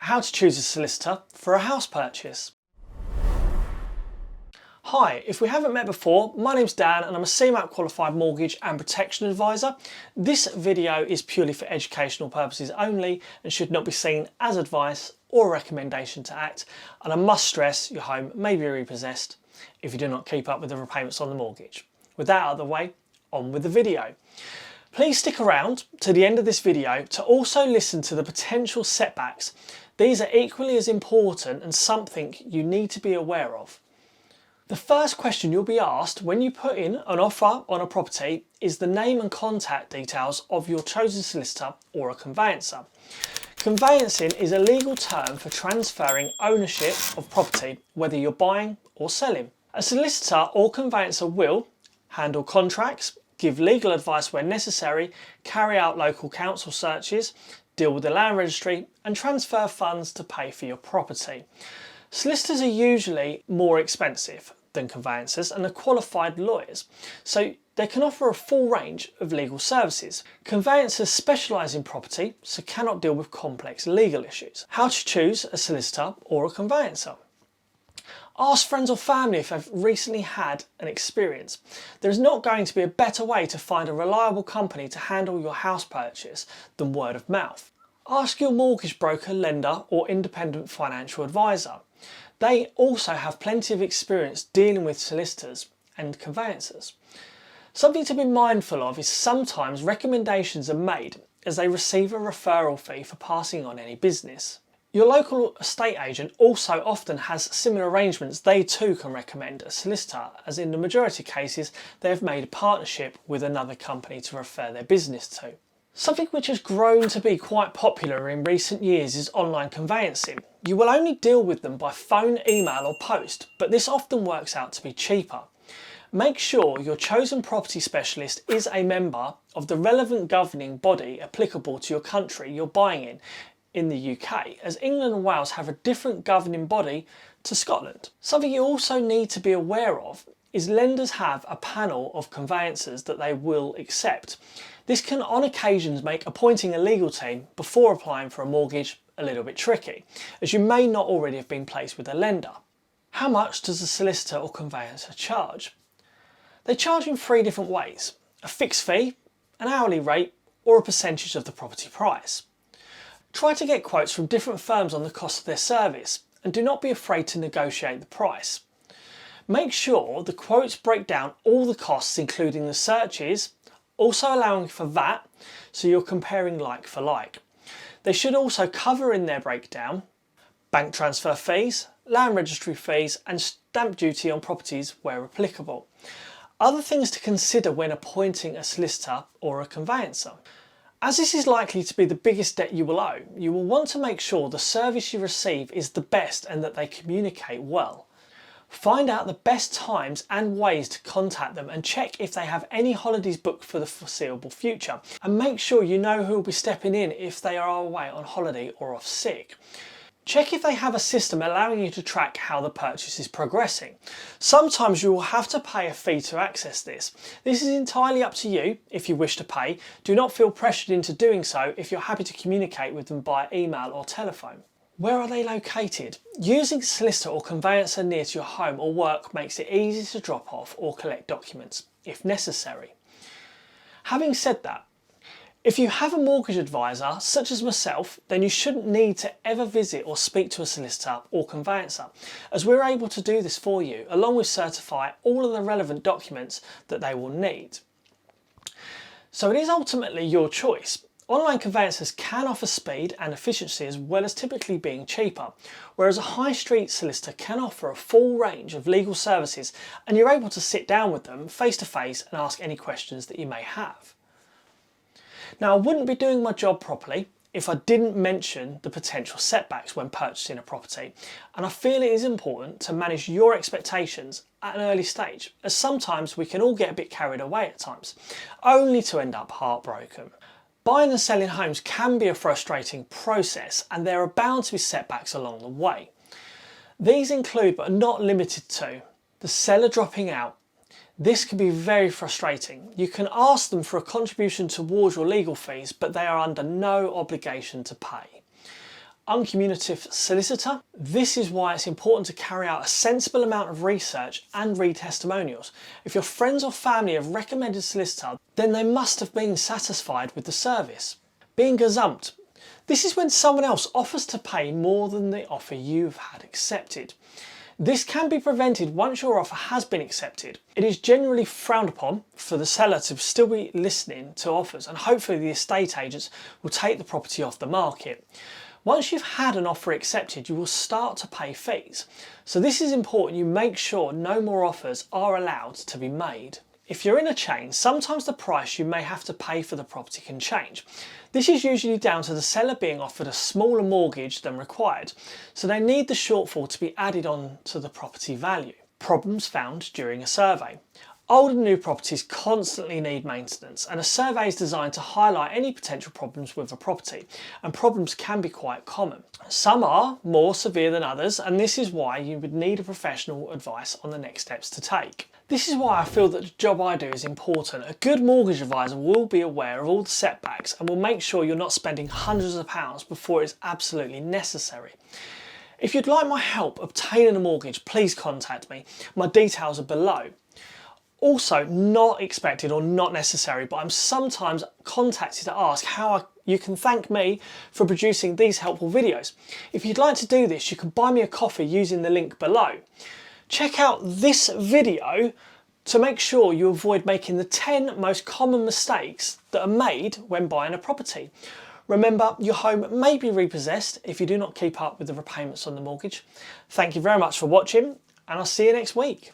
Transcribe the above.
How to choose a solicitor for a house purchase. Hi, if we haven't met before, my name's Dan and I'm a CeMAP qualified mortgage and protection advisor. This video is purely for educational purposes only and should not be seen as advice or a recommendation to act. And I must stress your home may be repossessed if you do not keep up with the repayments on the mortgage. With that out of the way, on with the video. Please stick around to the end of this video to also listen to the potential setbacks. These are equally as important and something you need to be aware of. The first question you'll be asked when you put in an offer on a property is the name and contact details of your chosen solicitor or a conveyancer. Conveyancing is a legal term for transferring ownership of property, whether you're buying or selling. A solicitor or conveyancer will handle contracts, give legal advice where necessary, carry out local council searches, deal with the land registry and transfer funds to pay for your property. Solicitors are usually more expensive than conveyancers and are qualified lawyers, so they can offer a full range of legal services. Conveyancers specialise in property, so cannot deal with complex legal issues. How to choose a solicitor or a conveyancer? Ask friends or family if they've recently had an experience. There is not going to be a better way to find a reliable company to handle your house purchase than word of mouth. Ask your mortgage broker, lender or independent financial advisor. They also have plenty of experience dealing with solicitors and conveyancers. Something to be mindful of is sometimes recommendations are made as they receive a referral fee for passing on any business. Your local estate agent also often has similar arrangements. They too can recommend a solicitor, as in the majority of cases they have made a partnership with another company to refer their business to. Something which has grown to be quite popular in recent years is online conveyancing. You will only deal with them by phone, email or post, but this often works out to be cheaper. Make sure your chosen property specialist is a member of the relevant governing body applicable to your country you're buying in the UK, as England and Wales have a different governing body to Scotland. Something you also need to be aware of is lenders have a panel of conveyancers that they will accept. This can on occasions make appointing a legal team before applying for a mortgage a little bit tricky, as you may not already have been placed with a lender. How much does a solicitor or conveyancer charge? They charge in three different ways: a fixed fee, an hourly rate or a percentage of the property price. Try to get quotes from different firms on the cost of their service and do not be afraid to negotiate the price. Make sure the quotes break down all the costs including the searches, also allowing for VAT, so you're comparing like for like. They should also cover in their breakdown bank transfer fees, land registry fees and stamp duty on properties where applicable. Other things to consider when appointing a solicitor or a conveyancer. As this is likely to be the biggest debt you will owe, you will want to make sure the service you receive is the best and that they communicate well. Find out the best times and ways to contact them and check if they have any holidays booked for the foreseeable future. And make sure you know who will be stepping in if they are away on holiday or off sick. Check if they have a system allowing you to track how the purchase is progressing. Sometimes you will have to pay a fee to access this. This is entirely up to you if you wish to pay. Do not feel pressured into doing so if you're happy to communicate with them by email or telephone. Where are they located? Using a solicitor or conveyancer near to your home or work makes it easy to drop off or collect documents if necessary. Having said that, if you have a mortgage advisor such as myself, then you shouldn't need to ever visit or speak to a solicitor or conveyancer, as we're able to do this for you along with certify all of the relevant documents that they will need. So it is ultimately your choice. Online conveyancers can offer speed and efficiency as well as typically being cheaper, whereas a high street solicitor can offer a full range of legal services and you're able to sit down with them face to face and ask any questions that you may have. Now, I wouldn't be doing my job properly if I didn't mention the potential setbacks when purchasing a property, and I feel it is important to manage your expectations at an early stage, as sometimes we can all get a bit carried away at times, only to end up heartbroken. Buying and selling homes can be a frustrating process and there are bound to be setbacks along the way. These include, but are not limited to, the seller dropping out. This can be very frustrating. You can ask them for a contribution towards your legal fees, but they are under no obligation to pay. uncommunicative solicitor. This is why it's important to carry out a sensible amount of research and read testimonials. If your friends or family have recommended a solicitor, then they must have been satisfied with the service. Being gazumped. This is when someone else offers to pay more than the offer you've had accepted. This can be prevented once your offer has been accepted. It is generally frowned upon for the seller to still be listening to offers, and hopefully the estate agents will take the property off the market. Once you've had an offer accepted, you will start to pay fees. So this is important, you make sure no more offers are allowed to be made. If you're in a chain, sometimes the price you may have to pay for the property can change. This is usually down to the seller being offered a smaller mortgage than required, so they need the shortfall to be added on to the property value. Problems found during a survey. Old and new properties constantly need maintenance, and a survey is designed to highlight any potential problems with a property, and problems can be quite common. Some are more severe than others, and this is why you would need a professional advice on the next steps to take. This is why I feel that the job I do is important. A good mortgage advisor will be aware of all the setbacks and will make sure you're not spending hundreds of pounds before it's absolutely necessary. If you'd like my help obtaining a mortgage, please contact me. My details are below. Also, not expected or not necessary, but I'm sometimes contacted to ask how you can thank me for producing these helpful videos. If you'd like to do this, you can buy me a coffee using the link below. Check out this video to make sure you avoid making the 10 most common mistakes that are made when buying a property. Remember, your home may be repossessed if you do not keep up with the repayments on the mortgage. Thank you very much for watching, and I'll see you next week.